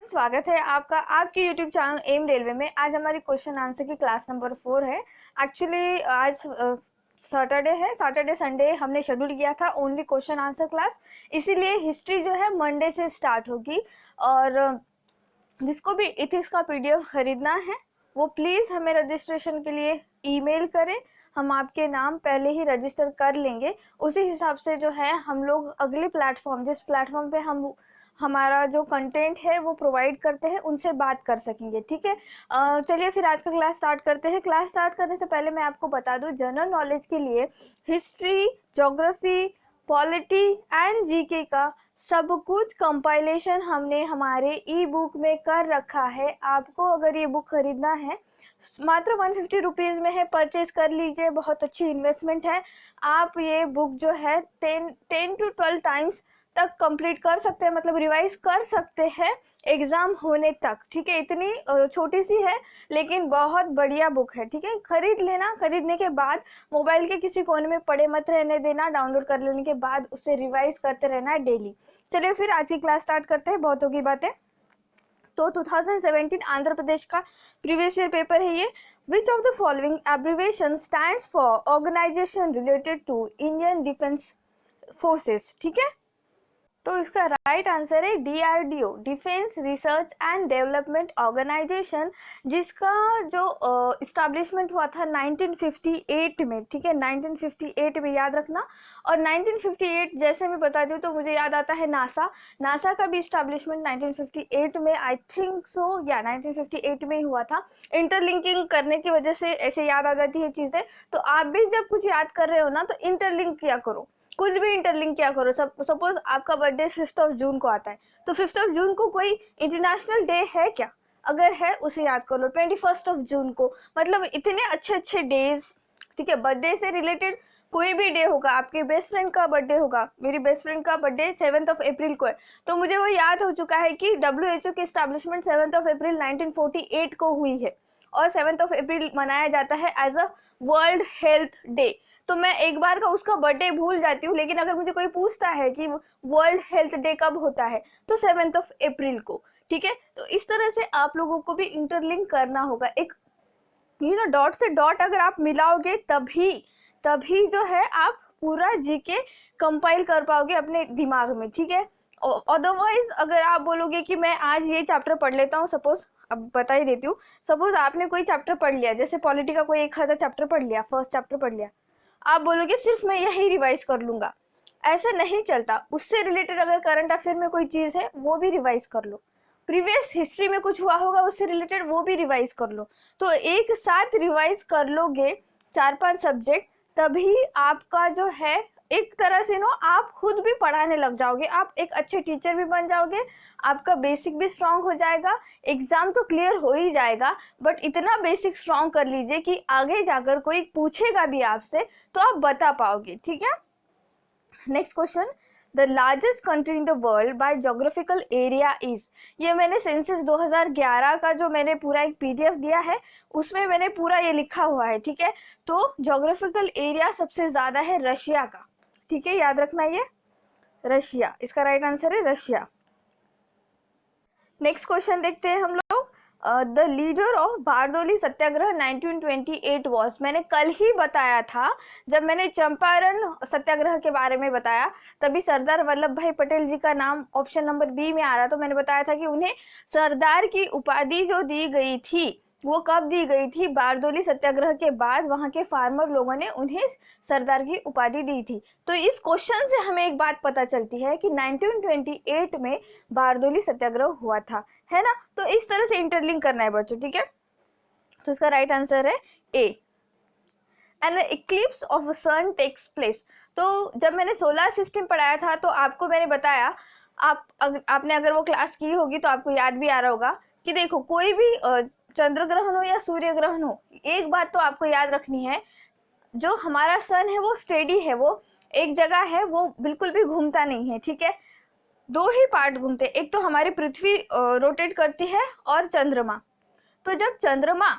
स्वागत है आपका आपके YouTube चैनल एम रेलवे में। आज हमारी क्वेश्चन आंसर की क्लास नंबर 4 है। एक्चुअली आज सैटरडे है, सैटरडे संडे हमने शेड्यूल किया था ओनली क्वेश्चन आंसर क्लास, इसीलिए हिस्ट्री जो है मंडे से स्टार्ट होगी। और जिसको भी इथिक्स का PDF खरीदना है वो प्लीज़ हमें रजिस्ट्रेशन के लिए ईमेल करें, हम आपके नाम पहले ही रजिस्टर कर लेंगे। उसी हिसाब से जो है हम लोग अगले प्लेटफॉर्म, जिस प्लेटफॉर्म पे हम हमारा जो कंटेंट है वो प्रोवाइड करते हैं, उनसे बात कर सकेंगे। ठीक है, चलिए फिर आज का क्लास स्टार्ट करते हैं। क्लास स्टार्ट करने से पहले मैं आपको बता दूं, जनरल नॉलेज के लिए history, geography, polity and GK का सब कुछ कंपाइलेशन हमने हमारे ई बुक में कर रखा है। आपको अगर ये बुक खरीदना है मात्र 150 रुपीज़ में है, परचेज कर लीजिए, बहुत अच्छी इन्वेस्टमेंट है। आप ये बुक जो है 10 to 12 टाइम्स तक कंप्लीट कर सकते हैं, मतलब रिवाइज कर सकते हैं एग्जाम होने तक। ठीक है, इतनी छोटी सी है लेकिन बहुत बढ़िया बुक है। ठीक है, खरीद लेना, खरीदने के बाद मोबाइल के किसी कोने में पड़े मत रहने देना, डाउनलोड कर लेने के बाद उसे रिवाइज करते रहना है डेली। चलिए फिर आज की क्लास स्टार्ट करते हैं, बहुत होगी बातें। तो 2017 आंध्र प्रदेश का प्रीवियस ईयर पेपर है ये। Which of the following abbreviation stands for organisation related to Indian defence forces. ठीक है, तो इसका राइट आंसर है DRDO, defence research and development organisation, जिसका जो इस्टेब्लिशमेंट हुआ था 1958 में। ठीक है, 1958 में याद रखना। और 1958 जैसे मैं बताती हूँ तो मुझे याद आता है नासा का भी इस्टेब्लिशमेंट 1958 में, आई थिंक सो या 1958 में ही हुआ था। इंटरलिंकिंग करने की वजह से ऐसे याद आ जाती है चीज़ें। तो आप भी जब कुछ याद कर रहे हो ना तो इंटरलिंक किया करो, कुछ भी इंटरलिंक किया करो। सपोज आपका बर्थडे 5 जून को आता है, तो 5 जून को कोई इंटरनेशनल डे है क्या? अगर है उसे याद कर लो। 21 जून को, मतलब इतने अच्छे अच्छे डेज। ठीक है, बर्थडे से रिलेटेड कोई भी डे होगा, आपके बेस्ट फ्रेंड का बर्थडे होगा, मेरी बेस्ट फ्रेंड का बर्थडे 7 अप्रैल को है, तो मुझे वो याद हो चुका है कि WHO की एस्टैब्लिशमेंट 7 अप्रैल 1948 को हुई है और 7 अप्रैल मनाया जाता है as a world health day. तो मैं एक बार का उसका बर्थडे भूल जाती हूँ, लेकिन अगर मुझे कोई पूछता है कि वर्ल्ड हेल्थ डे कब होता है तो 7 अप्रैल को। ठीक है, तो इस तरह से आप लोगों को भी इंटरलिंक करना होगा। एक डॉट से डॉट अगर आप मिलाओगे तभी जो है आप पूरा जीके कंपाइल कर पाओगे अपने दिमाग में। ठीक है, अदरवाइज अगर आप बोलोगे कि मैं आज ये चैप्टर पढ़ लेता हूँ, सपोज अब बता ही देती हूँ, सपोज आपने कोई चैप्टर पढ़ लिया, जैसे पॉलिटी का कोई एक आधा चैप्टर पढ़ लिया, फर्स्ट चैप्टर पढ़ लिया, आप बोलोगे सिर्फ मैं यही रिवाइज कर लूंगा, ऐसा नहीं चलता। उससे रिलेटेड अगर करंट अफेयर में कोई चीज है वो भी रिवाइज कर लो, प्रीवियस हिस्ट्री में कुछ हुआ होगा उससे रिलेटेड वो भी रिवाइज कर लो। तो एक साथ रिवाइज कर लोगे 4-5 सब्जेक्ट, तभी आपका जो है एक तरह से आप खुद भी पढ़ाने लग जाओगे, आप एक अच्छे टीचर भी बन जाओगे, आपका बेसिक भी स्ट्रांग हो जाएगा। एग्जाम तो क्लियर हो ही जाएगा, बट इतना बेसिक स्ट्रांग कर लीजिए कि आगे जाकर कोई पूछेगा भी आपसे तो आप बता पाओगे। ठीक है, next question, the largest country in the world by geographical area is. ये मैंने सेंसस 2011 का जो मैंने पूरा एक PDF दिया है उसमें मैंने पूरा ये लिखा हुआ है। ठीक है, तो जोग्राफिकल एरिया सबसे ज्यादा है रशिया का। ठीक है, याद रखना ये रशिया, इसका राइट आंसर है रशिया। नेक्स्ट क्वेश्चन देखते हैं हम लोग। The leader of Bardoli Satyagraha 1928 was. मैंने कल ही बताया था, जब मैंने चंपारण सत्याग्रह के बारे में बताया तभी सरदार वल्लभ भाई पटेल जी का नाम ऑप्शन नंबर B में आ रहा, तो मैंने बताया था कि उन्हें सरदार की उपाधि जो दी गई थी वो कब दी गई थी? बारदोली सत्याग्रह के बाद वहां के फार्मर लोगों ने उन्हें सरदार की उपाधि दी थी। तो इस क्वेश्चन से हमें एक बात पता चलती है कि 1928 में बारदोली सत्याग्रह हुआ था, है ना। तो इस तरह से इंटरलिंक करना है बच्चों। ठीक है, तो इसका राइट आंसर है A। An eclipse of sun takes place. तो जब मैंने सोलर सिस्टम पढ़ाया था तो आपको मैंने बताया, आपने अगर वो क्लास की होगी तो आपको याद भी आ रहा होगा कि देखो कोई भी चंद्र ग्रहण हो या सूर्य ग्रहण हो, एक बात तो आपको याद रखनी है, जो हमारा सन है वो स्टेडी है, वो एक जगह है, वो बिल्कुल भी घूमता नहीं है। ठीक है, दो ही पार्ट घूमते, एक तो हमारी पृथ्वी रोटेट करती है और चंद्रमा। तो जब चंद्रमा,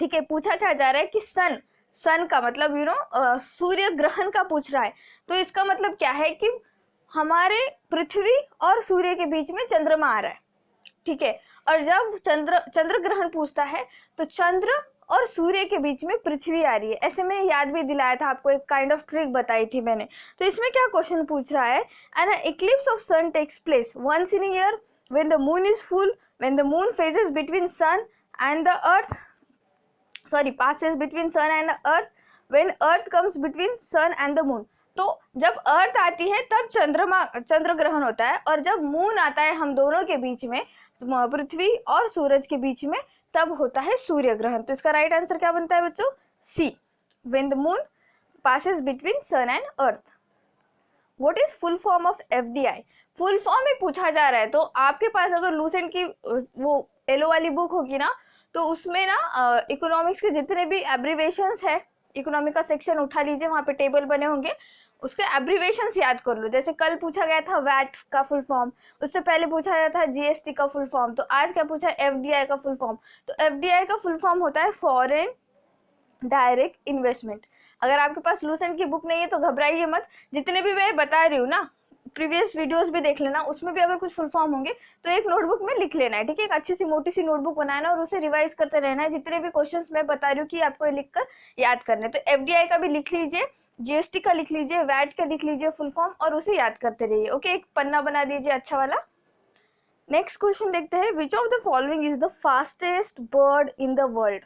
ठीक है, पूछा क्या जा रहा है कि सन का मतलब सूर्य ग्रहण का पूछ रहा है, तो इसका मतलब क्या है कि हमारे पृथ्वी और सूर्य के बीच में चंद्रमा आ रहा है। ठीक है। और जब चंद्र ग्रहण पूछता है तो चंद्र और सूर्य के बीच में पृथ्वी आ रही है। ऐसे मैंने याद भी दिलाया था आपको, एक काइंड ऑफ ट्रिक बताई थी मैंने। तो इसमें क्या क्वेश्चन पूछ रहा है, an eclipse of sun takes place once in year when the moon is full, when the moon phases between sun and the earth, sorry passes between sun and earth, when earth comes between sun and the moon। तो जब अर्थ आती है तब चंद्र ग्रहण होता है, और जब मून आता है हम दोनों के बीच में, पृथ्वी और सूरज के बीच में, तब होता है सूर्य ग्रहण। तो इसका राइट आंसर क्या बनता है बच्चों, see, when the moon passes between sun and earth। What is full form of FDI? Full form में पूछा जा रहा है, तो आपके पास अगर लूसेंट की वो येलो वाली बुक होगी ना, तो उसमें ना इकोनॉमिक्स के जितने भी एब्रीवेशंस है, इकोनॉमिक का सेक्शन उठा लीजिए, वहाँ पे टेबल बने होंगे, उसके एब्रीवेशंस याद कर लो। जैसे कल पूछा गया था वैट का फुल फॉर्म, उससे पहले पूछा गया था जीएसटी का फुल फॉर्म, तो आज क्या पूछा है, एफडीआई का फुल फॉर्म। तो एफडीआई का फुल फॉर्म होता है फॉरेन डायरेक्ट इन्वेस्टमेंट। अगर आपके पास लूसेंट की बुक नहीं है तो घबराइए मत, जितने भी मैं बता रही हूँ ना, प्रीवियस वीडियोस भी देख लेना, उसमें भी अगर कुछ फुल फॉर्म होंगे तो एक नोटबुक में लिख लेना है, ठीक है। एक अच्छी सी मोटी सी नोटबुक बनाना और उसे रिवाइज करते रहना है। जितने भी क्वेश्चंस मैं बता रही हूँ कि आपको ये लिखकर याद करने, तो एफडीआई का भी लिख लीजिए, जीएसटी का लिख लीजिए, वैट का लिख लीजिए फुल फॉर्म, और उसे याद करते रहिए, ओके। एक पन्ना बना लीजिए अच्छा वाला। नेक्स्ट क्वेश्चन देखते हैं, विच of the following is the fastest bird in the world,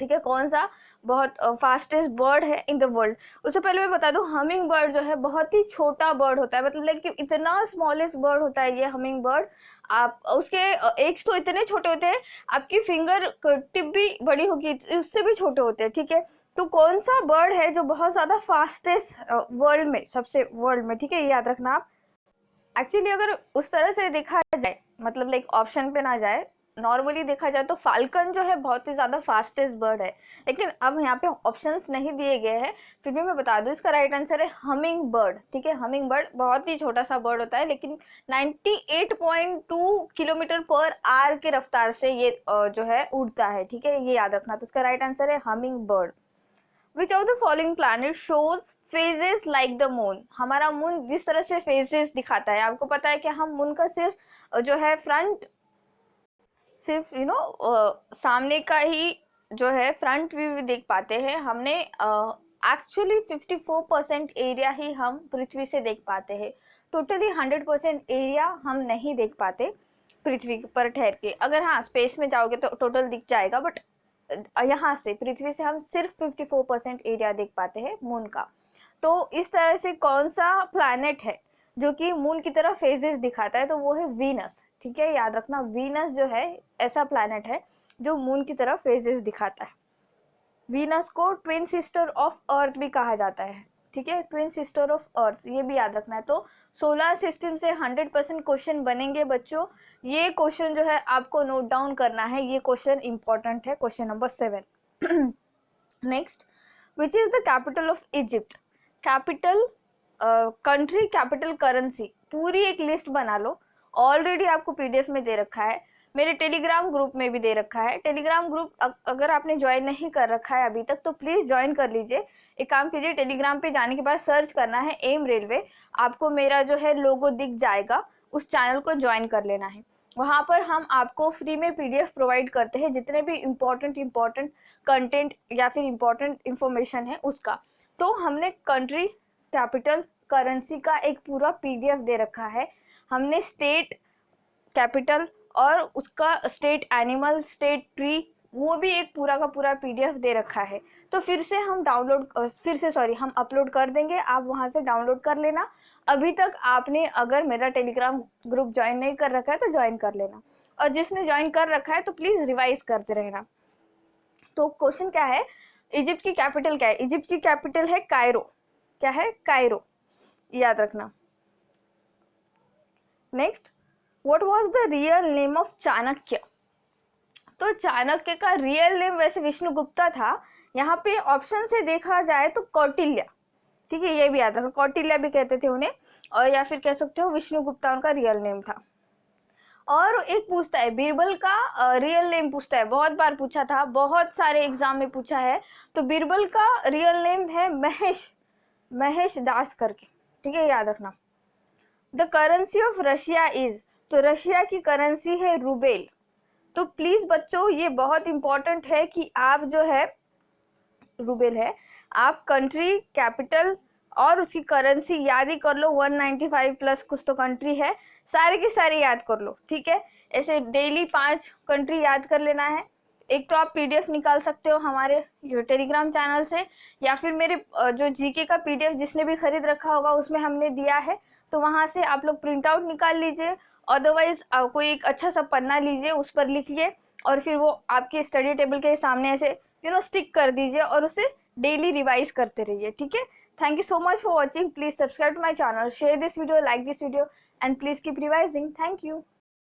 ठीक है। कौन सा बहुत फास्टेस्ट बर्ड है इन द वर्ल्ड। उससे पहले मैं बता दूं, हमिंग बर्ड जो है बहुत ही छोटा बर्ड होता है, मतलब लाइक कि इतना स्मॉलेस्ट बर्ड होता है ये हमिंग बर्ड। आप उसके एग्स तो इतने छोटे होते हैं, आपकी फिंगर टिप भी बड़ी होगी, उससे भी छोटे होते हैं, ठीक है। तो कौन सा बर्ड है जो बहुत ज्यादा फास्टेस्ट वर्ल्ड में, सबसे वर्ल्ड में, ठीक है, ये याद रखना आप। एक्चुअली अगर उस तरह से देखा जाए, मतलब लाइक ऑप्शन पे ना जाए, नॉर्मली देखा जाए तो फाल्कन जो है बहुत ही ज़्यादा फास्टेस्ट बर्ड है, लेकिन अब यहाँ पे ऑप्शंस नहीं दिए गए हैं, फिर भी मैं बता दूँ, इसका राइट आंसर है हमिंग बर्ड, ठीक है। हमिंग बर्ड बहुत ही छोटा सा बर्ड होता है, लेकिन 98.2 किलोमीटर पर आवर के रफ्तार से ये जो है उड़ता है, ठीक है, ये याद रखना। तो इसका राइट आंसर है humming bird. Which of the following planet shows phases like the moon. हमारा मून जिस तरह से फेजेस दिखाता है, आपको पता है कि हम मून का सिर्फ जो है फ्रंट, सिर्फ सामने का ही जो है फ्रंट व्यू देख पाते हैं। हमने एक्चुअली 54% एरिया ही हम पृथ्वी से देख पाते हैं, टोटली 100% एरिया हम नहीं देख पाते पृथ्वी पर ठहर के। अगर हाँ स्पेस में जाओगे तो टोटल दिख जाएगा, बट यहाँ से पृथ्वी से हम सिर्फ 54% एरिया देख पाते हैं मून का। तो इस तरह से कौन सा प्लैनेट है जो कि मून की तरह फेजेस दिखाता है, तो वो है वीनस, ठीक है, याद रखना। वीनस जो है ऐसा प्लैनेट है जो मून की तरह फेजेस दिखाता है। वीनस को ट्विन सिस्टर ऑफ अर्थ भी कहा जाता है, ठीक है, ट्विन सिस्टर ऑफ अर्थ, ये भी याद रखना है। तो सोलर सिस्टम से 100% क्वेश्चन बनेंगे बच्चों, ये क्वेश्चन जो है आपको नोट डाउन करना है, ये क्वेश्चन इंपॉर्टेंट है, question number 7। Next, which is the capital of Egypt. Capital country, capital, currency, पूरी एक लिस्ट बना लो। ऑलरेडी आपको पीडीएफ में दे रखा है, मेरे टेलीग्राम ग्रुप में भी दे रखा है। टेलीग्राम ग्रुप अगर आपने ज्वाइन नहीं कर रखा है अभी तक तो प्लीज़ ज्वाइन कर लीजिए। एक काम कीजिए, टेलीग्राम पे जाने के बाद सर्च करना है एम रेलवे, आपको मेरा जो है लोगो दिख जाएगा, उस चैनल को ज्वाइन कर लेना है। वहाँ पर हम आपको फ्री में पीडीएफ प्रोवाइड करते हैं, जितने भी इम्पोर्टेंट कंटेंट या फिर इम्पोर्टेंट इंफॉर्मेशन है उसका। तो हमने कंट्री, कैपिटल, करेंसी का एक पूरा पीडीएफ दे रखा है। हमने स्टेट कैपिटल और उसका स्टेट एनिमल, स्टेट ट्री, वो भी एक पूरा का पूरा पीडीएफ दे रखा है। तो फिर से हम हम अपलोड कर देंगे, आप वहाँ से डाउनलोड कर लेना। अभी तक आपने अगर मेरा टेलीग्राम ग्रुप ज्वाइन नहीं कर रखा है तो ज्वाइन कर लेना, और जिसने ज्वाइन कर रखा है तो प्लीज़ रिवाइज करते रहना। तो क्वेश्चन क्या है, इजिप्ट की कैपिटल क्या है। इजिप्ट की कैपिटल है कायरो, क्या है, कायरो, याद रखना। Next, what was the real name of Chanakya. तो चाणक्य का रियल नेम वैसे विष्णुगुप्ता था, यहाँ पे ऑप्शन से देखा जाए तो कौटिल्य, ठीक है, ये भी याद रखना, कौटिल्य भी कहते थे उन्हें, और या फिर कह सकते हो विष्णुगुप्ता उनका रियल नेम था। और एक पूछता है बीरबल का रियल नेम पूछता है, बहुत बार पूछा था, बहुत सारे एग्जाम में पूछा है। तो बीरबल का रियल नेम है महेश दास करके, ठीक है, याद रखना। The currency of Russia is, तो रशिया की करेंसी है रूबेल। तो प्लीज बच्चों ये बहुत इंपॉर्टेंट है कि आप जो है रूबेल है, आप कंट्री, कैपिटल और उसकी करेंसी याद ही कर लो। 195 प्लस कुछ तो कंट्री है, सारे के सारे याद कर लो, ठीक है। ऐसे डेली 5 कंट्री याद कर लेना है। एक तो आप पीडीएफ निकाल सकते हो हमारे टेलीग्राम चैनल से, या फिर मेरे जो जीके का पीडीएफ जिसने भी खरीद रखा होगा उसमें हमने दिया है, तो वहां से आप लोग प्रिंट आउट निकाल लीजिए। अदरवाइज कोई एक अच्छा सा पन्ना लीजिए, उस पर लिखिए और फिर वो आपके स्टडी टेबल के सामने ऐसे स्टिक कर दीजिए और उसे डेली रिवाइज करते रहिए, ठीक है। Thank you so much for watching. Please subscribe to my channel, share this video, like this video and please keep revising. Thank you.